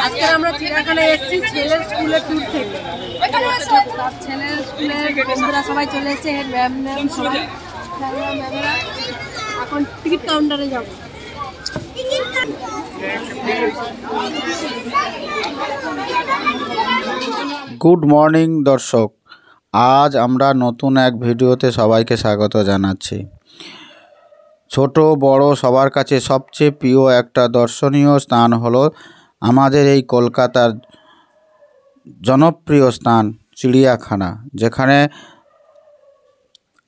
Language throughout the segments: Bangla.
আজকে আমরা চিড়িয়াখানায় এসেছি ছেলের স্কুলের ট্যুর থেকে। ছেলের স্কুলের বন্ধুরা সবাই চলে এসেছে, ম্যাম সবাই ম্যামেরা। এখন টিকিট কাউন্টারে যাব। গুড মর্নিং দর্শক, আজ আমরা নতুন এক ভিডিওতে সবাইকে স্বাগত জানাচ্ছি। ছোট বড় সবার কাছে সবচেয়ে প্রিয় একটা দর্শনীয় স্থান হলো আমাদের এই কলকাতার জনপ্রিয় স্থান চিড়িয়াখানা, যেখানে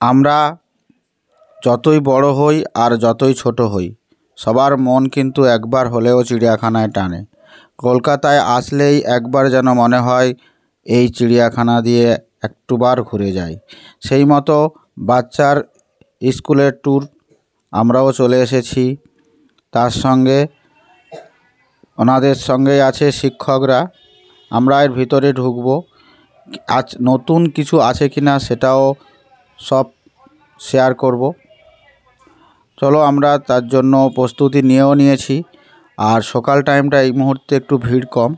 আমরা যতই বড় হই আর যতই ছোট হই, সবার মন কিন্তু একবার হলেও চিড়িয়াখানায় টানে। কলকাতায় আসলেই একবার যেন মনে হয় এই চিড়িয়াখানা দিয়ে একটুবার ঘুরে যাই। সেই মতো বাচ্চার স্কুলের ট্যুর আমরাও চলে এসেছি। তার সঙ্গে ওনাদের সঙ্গে আছে শিক্ষকরা। আমরা এর ভিতরে ঢুকবো, আজ নতুন কিছু আছে কিনা সেটাও সব শেয়ার করব। চলো, আমরা তার জন্য প্রস্তুতি নিয়েও নিয়েছি। আর সকাল টাইমটা এই মুহূর্তে একটু ভিড় কম।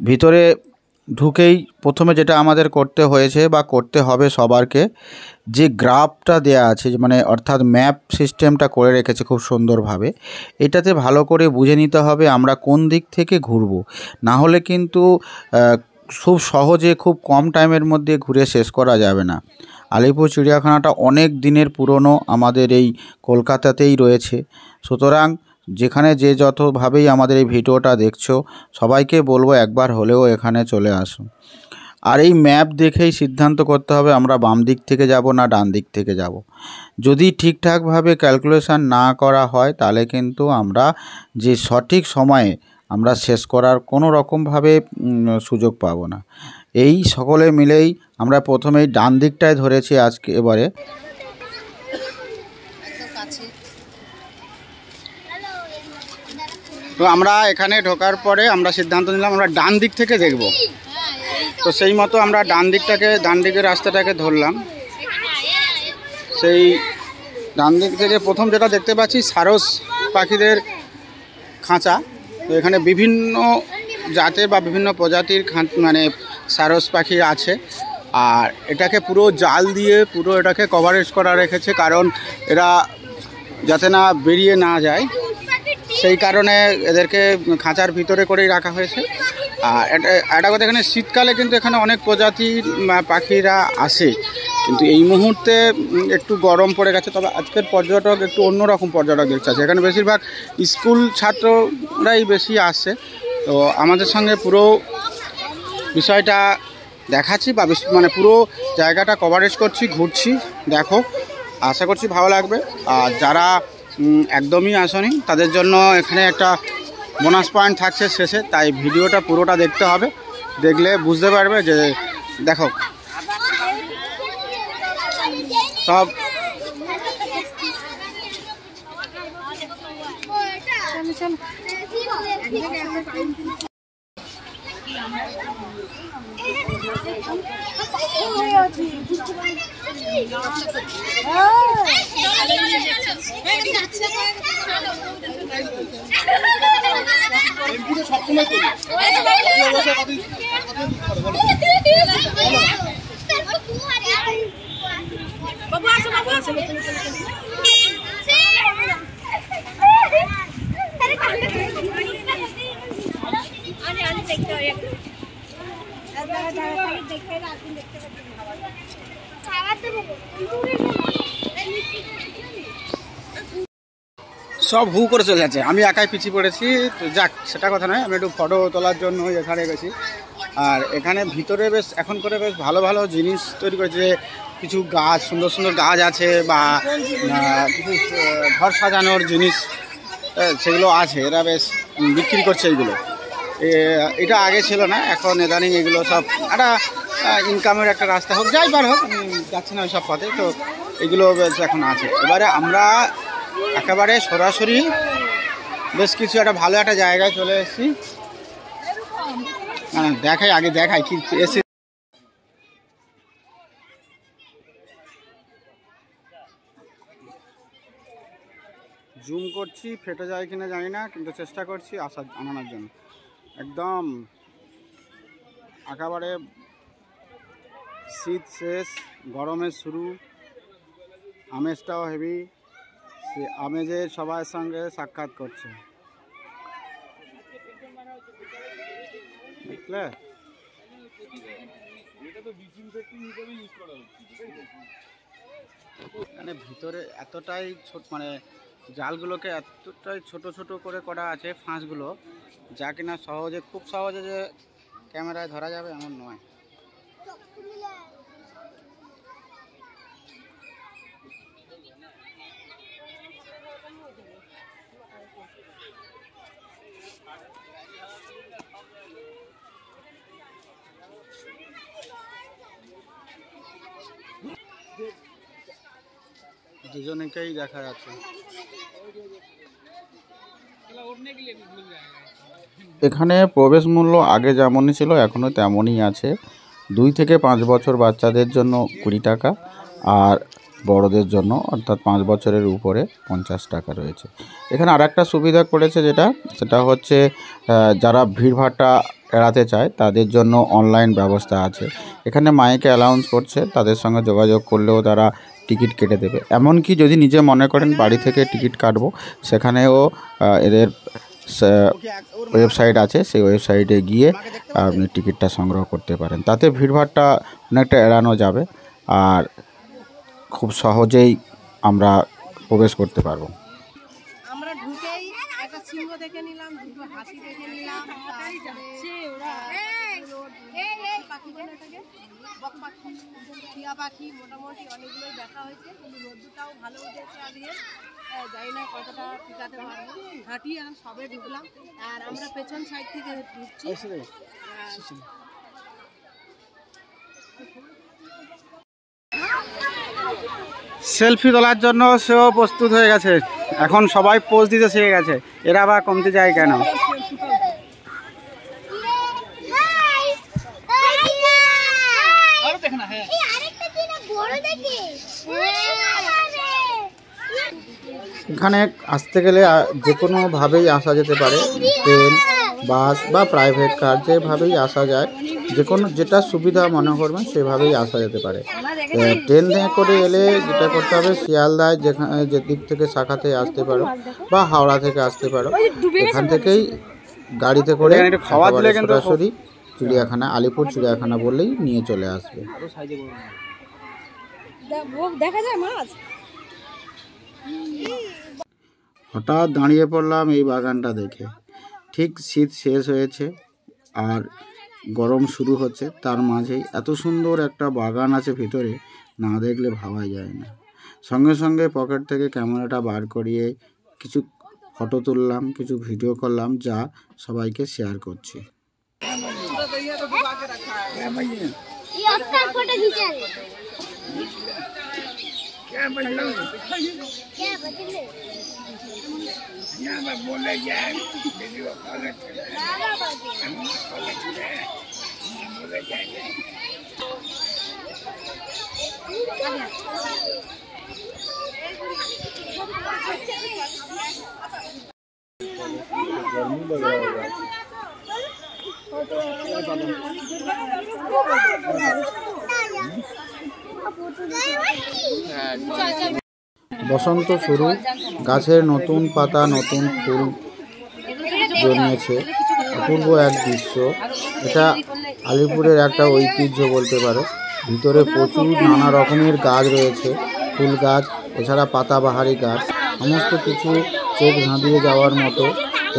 ভিতরে ঢুকেই প্রথমে যেটা আমাদের করতে হয়েছে বা করতে হবে সবারকে, যে গ্রাফটা দেয়া আছে, মানে অর্থাৎ ম্যাপ সিস্টেমটা করে রেখেছে খুব সুন্দরভাবে, এটাতে ভালো করে বুঝে নিতে হবে আমরা কোন দিক থেকে ঘুরব। না হলে কিন্তু খুব সহজে খুব কম টাইমের মধ্যে ঘুরে শেষ করা যাবে না। আলিপুর চিড়িয়াখানাটা অনেক দিনের পুরনো, আমাদের এই কলকাতাতেই রয়েছে। সুতরাং যেখানে যে যতভাবেই আমাদের এই ভিডিওটা দেখছো, সবাইকে বলবো একবার হলেও এখানে চলে আসুন। আর এই ম্যাপ দেখেই সিদ্ধান্ত করতে হবে আমরা বাম দিক থেকে যাব না ডান দিক থেকে যাব। যদি ঠিকঠাকভাবে ক্যালকুলেশন না করা হয়, তাহলে কিন্তু আমরা যে সঠিক সময়ে আমরা শেষ করার কোনো রকমভাবে সুযোগ পাবো না। এই সকলে মিলেই আমরা প্রথমেই ডান দিকটায় ধরেছি আজকে। এবারে তো আমরা এখানে ঢোকার পরে আমরা সিদ্ধান্ত নিলাম আমরা ডান দিক থেকে দেখব। তো সেই মতো আমরা ডান দিকের রাস্তাটাকে ধরলাম। সেই ডান দিক থেকে প্রথম যেটা দেখতে পাচ্ছি সারস পাখিদের খাঁচা। তো এখানে বিভিন্ন জাতের বা বিভিন্ন প্রজাতির মানে সারস পাখি আছে। আর এটাকে পুরো জাল দিয়ে পুরো এটাকে কভারেজ করা রেখেছে, কারণ এরা যাতে না বেরিয়ে না যায়, সেই কারণে এদেরকে খাঁচার ভিতরে করেই রাখা হয়েছে। আর এটা কথা, এখানে শীতকালে কিন্তু এখানে অনেক প্রজাতির পাখিরা আসে, কিন্তু এই মুহূর্তে একটু গরম পড়ে গেছে। তবে আজকের পর্যটক একটু অন্যরকম পর্যটক দেখতে আছে। এখানে বেশিরভাগ স্কুল ছাত্ররাই বেশি আসে। তো আমাদের সঙ্গে পুরো বিষয়টা দেখাচ্ছি বা মানে পুরো জায়গাটা কভারেজ করছি, ঘুরছি। দেখো, আশা করছি ভালো লাগবে। আর যারা একদমই আসেনি তাদের জন্য এখানে একটা বোনাস পয়েন্ট থাকছে শেষে, তাই ভিডিওটা পুরোটা দেখতে হবে। দেখলে বুঝতে পারবে যে দেখো সব সব হু করে চলে যাচ্ছে, আমি একাই পিছিয়ে পড়েছি। তো যাক, সেটা কথা নয়, আমি একটু ফটো তোলার জন্য এখানে গেছি। আর এখানে ভিতরে বেশ এখন করে বেশ ভালো ভালো জিনিস তৈরি করেছে। কিছু গাছ, সুন্দর সুন্দর গাছ আছে, বা কিছু ঘর সাজানোর জিনিস সেগুলো আছে। এরা বেশ বিক্রি করছে এইগুলো। এটা আগে ছিল না, এখন ইদানিং এগুলো সব একটা ইনকামের একটা রাস্তা হোক, যাই বার হোক, যাচ্ছে না ওই সব পথে। তো এগুলো বেশ এখন আছে। এবারে আমরা একেবারে সরাসরি বেশ কিছু একটা ভালো একটা জায়গায় চলে এসেছি। দেখাই কি এসে। জুম করছি, ফেটে যায় কিনা জানি না, কিন্তু চেষ্টা করছি আনানোর জন্য। একদম একেবারে শীত শেষ, গরমের শুরু, আমেজটাও হেভি। সে আমেজে সবার সঙ্গে সাক্ষাৎ করছে, বুঝলে? মানে ভিতরে এতটাই ছোট, মানে জালগুলোকে এতটাই ছোট ছোট করে করা আছে ফাঁসগুলো, যা কিনা সহজে, খুব সহজে যে ক্যামেরায় ধরা যাবে এমন নয়। দুজনেকেই দেখা যাচ্ছে। এখানে প্রবেশ মূল্য আগে যেমনই ছিল এখনও তেমনই আছে। 2 থেকে 5 বছর বাচ্চাদের জন্য 20 টাকা, আর বড়দের জন্য অর্থাৎ 5 বছরের উপরে 50 টাকা রয়েছে। এখানে আর একটা সুবিধা করেছে সেটা হচ্ছে যারা ভিড়ভাড়টা এড়াতে চায় তাদের জন্য অনলাইন ব্যবস্থা আছে। এখানে মাইকে অ্যানাউন্স করছে, তাদের সঙ্গে যোগাযোগ করলেও তারা টিকিট কেটে দেবে। এমনকি যদি নিজে মনে করেন বাড়ি থেকে টিকিট কাটবো, সেখানেও এদের ওয়েবসাইট আছে, সেই ওয়েবসাইটে গিয়ে আপনি টিকিটটা সংগ্রহ করতে পারেন। তাতে ভিড়ভাড়টা অনেকটা এড়ানো যাবে, আর খুব সহজেই আমরা প্রবেশ করতে পারবো। আমরা ঢুকেই একটা সিংহ দেখে নিলাম, দুটো হাতি দেখে নিলাম, পাখি, টিয়া পাখি, মোটামুটি অনেকগুলোই দেখা হয়েছে। কিন্তু রোদ্দুরটাও ভালো উঠেছে আজকে, জানি না কতটা টিকাতে পারবো। হাঁটি আর সবে ঢুকলাম, আর আমরা পেছন সাইড থেকে ঢুকছি। সেলফি তোলার জন্য সেও প্রস্তুত হয়ে গেছে। এখন সবাই পোজ দিতে শিখে গেছে, এরা বা কমতে যায় কেন? এখানে আসতে গেলে যে কোনোভাবেই আসা যেতে পারে, ট্রেন, বাস বা প্রাইভেট কার, যেভাবেই আসা যায়, যেটা সুবিধা মনে করবেন সেভাবেই আসা যেতে পারে। ট্রেন করে এলে যেটা করতে হবে, শিয়ালদায় যে দিক থেকে শাখাতে আসতে পারো বা হাওড়া থেকে আসতে পারো, এখান থেকেই গাড়িতে করে সরাসরি চিড়িয়াখানা, আলিপুর চিড়িয়াখানা বললেই নিয়ে চলে আসবে। হঠাৎ দাঁড়িয়ে পড়লাম এই বাগানটা দেখে। ঠিক শীত শেষ হয়েছে আর গরম শুরু হচ্ছে, তার মাঝেই এত সুন্দর একটা বাগান আছে ভিতরে, না দেখলে ভাবাই যায় না। সঙ্গে সঙ্গে পকেট থেকে ক্যামেরাটা বার করিয়ে কিছু ফটো তুললাম, কিছু ভিডিও করলাম, যা সবাইকে শেয়ার করছি। বসন্ত শুরু, গাছের নতুন পাতা, নতুন ফুল জন্মেছে, অপূর্ব এক দৃশ্য। এটা আলিপুরের একটা ঐতিহ্য বলতে পারো। ভিতরে প্রচুর নানা রকমের গাছ রয়েছে, ফুল গাছ, এছাড়া পাতাবাহারি গাছ, সমস্ত কিছু চোখ ধাঁধিয়ে যাওয়ার মতো।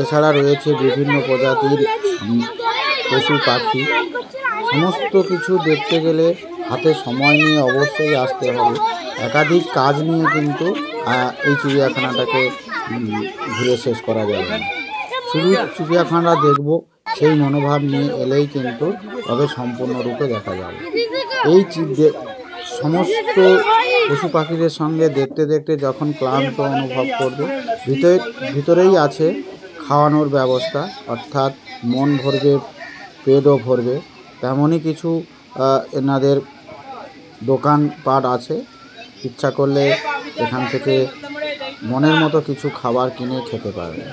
এছাড়া রয়েছে বিভিন্ন প্রজাতির পশু পাখি। সমস্ত কিছু দেখতে গেলে হাতে সময় নিয়ে অবশ্যই আসতে হবে। একাধিক কাজ নিয়ে কিন্তু এই চিড়িয়াখানাটাকে ঘুরে শেষ করা যাবে না। শুধু চিড়িয়াখানা দেখব সেই মনোভাব নিয়ে এলেই কিন্তু তবে সম্পূর্ণরূপে দেখা যাবে। এই সমস্ত পশু পাখিদের সঙ্গে দেখতে দেখতে যখন ক্লান্ত অনুভব করবে, ভিতরেই আছে খাওয়ানোর ব্যবস্থা, অর্থাৎ মন ভরবে, পেটও ভরবে, তেমনই কিছু এনাদের দোকানপাট আছে। ইচ্ছা করলে এখান থেকে মনের মতো কিছু খাবার কিনে খেতে পারবেন।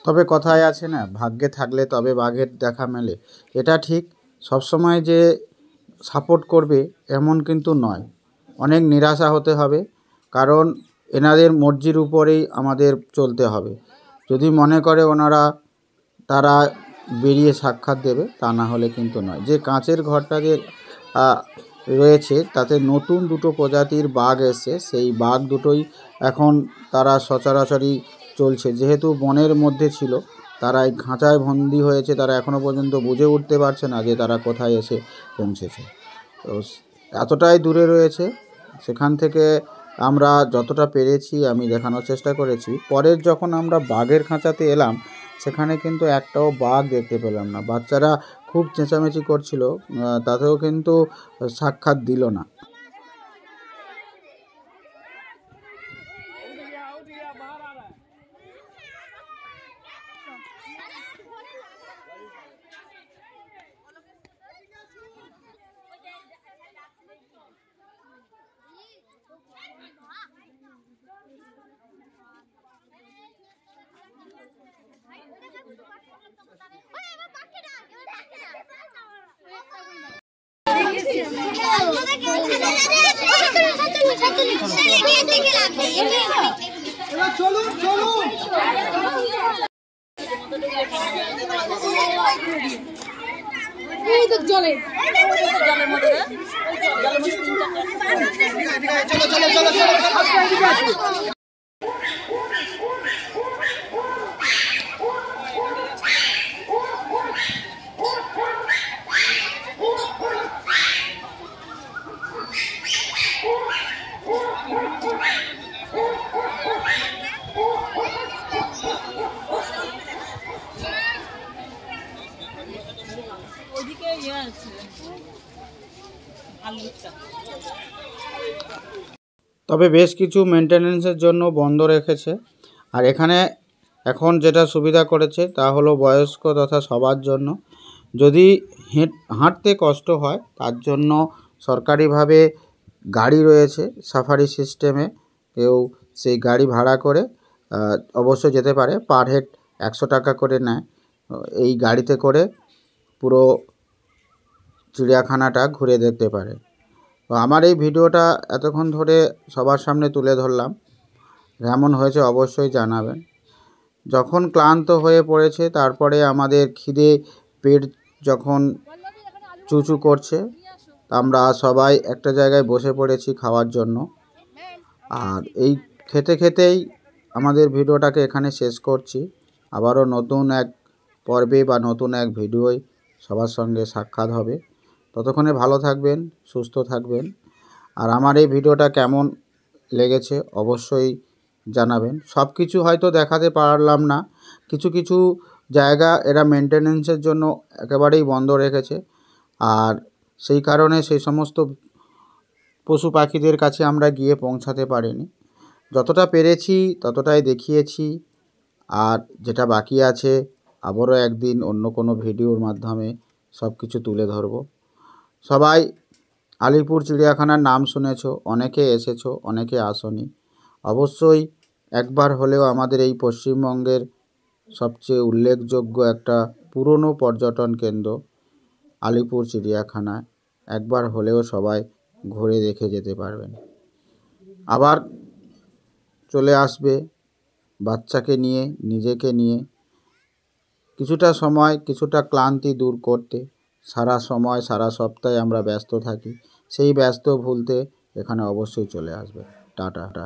তবে কথায় আছে না, ভাগ্যে থাকলে তবে বাঘের দেখা মেলে। এটা ঠিক, সবসময় যে সাপোর্ট করবে এমন কিন্তু নয়, অনেক নিরাশা হতে হবে, কারণ এনাদের মর্জির উপরেই আমাদের চলতে হবে। যদি মনে করে ওনারা তারা বেরিয়ে সাক্ষাৎ দেবে, তা না হলে কিন্তু নয়। যে কাঁচের ঘরটাতে রয়েছে তাতে নতুন দুটো প্রজাতির বাঘ এসছে, সেই বাঘ দুটোই এখন তারা সচরাচরই চলছে। যেহেতু বনের মধ্যে ছিল, তারা এই খাঁচায় বন্দি হয়েছে, তারা এখনও পর্যন্ত বুঝে উঠতে পারছে না যে তারা কোথায় এসে পৌঁছেছে। তো এতটাই দূরে রয়েছে, সেখান থেকে আমরা যতটা পেরেছি আমি দেখানোর চেষ্টা করেছি। পরের যখন আমরা বাঘের খাঁচাতে এলাম, সেখানে কিন্তু একটাও বাঘ দেখতে পেলাম না। বাচ্চারা খুব চেঁচামেচি করছিল, তাতেও কিন্তু সাক্ষাৎ দিল না। তবে বেশ কিছু মেনটেনেন্সের জন্য বন্ধ রেখেছে। আর এখানে এখন যেটা সুবিধা করেছে তা হলো বয়স্ক তথা সবার জন্য। যদি হাঁটতে কষ্ট হয় তার জন্য সরকারিভাবে গাড়ি রয়েছে, সাফারি সিস্টেমে কেউ সেই গাড়ি ভাড়া করে অবশ্যই যেতে পারে। পার হেড 100 টাকা করে নেয়। এই গাড়িতে করে পুরো চিড়িয়াখানাটা ঘুরে দেখতে পারে। তো আমার এই ভিডিওটা এতক্ষণ ধরে সবার সামনে তুলে ধরলাম, কেমন হয়েছে অবশ্যই জানাবেন। যখন ক্লান্ত হয়ে পড়েছে, তারপরে আমাদের খিদে পেট যখন চুচু করছে, আমরা সবাই একটা জায়গায় বসে পড়েছি খাওয়ার জন্য। আর এই খেতে খেতেই আমাদের ভিডিওটাকে এখানে শেষ করছি। আবারও নতুন এক পর্বে বা নতুন এক ভিডিওয় সবার সঙ্গে সাক্ষাৎ হবে। ততক্ষণে ভালো থাকবেন, সুস্থ থাকবেন। আর আমার এই ভিডিওটা কেমন লেগেছে অবশ্যই জানাবেন। সব কিছু হয়তো দেখাতে পারলাম না, কিছু কিছু জায়গা এরা মেনটেনেন্সের জন্য একেবারেই বন্ধ রেখেছে। আর সেই কারণে সেই সমস্ত পশু পাখিদের কাছে আমরা গিয়ে পৌঁছাতে পারিনি। যতটা পেরেছি ততটাই দেখিয়েছি। আর যেটা বাকি আছে আবারও একদিন অন্য কোনো ভিডিওর মাধ্যমে সব কিছু তুলে ধরব। সবাই আলিপুর চিড়িয়াখানার নাম শুনেছো, অনেকে এসেছো, অনেকে আসনি। অবশ্যই একবার হলেও আমাদের এই পশ্চিমবঙ্গের সবচেয়ে উল্লেখযোগ্য একটা পুরনো পর্যটন কেন্দ্র আলিপুর চিড়িয়াখানা একবার হলেও সবাই ঘুরে দেখে যেতে পারবেন। আবার চলে আসবে বাচ্চাকে নিয়ে, নিজেকে নিয়ে, কিছুটা সময় কিছুটা ক্লান্তি দূর করতে। সারা সময় সারা সপ্তাহে আমরা ব্যস্ত থাকি, সেই ব্যস্ত ভুলতে এখানে অবশ্যই চলে আসবে। টাটা।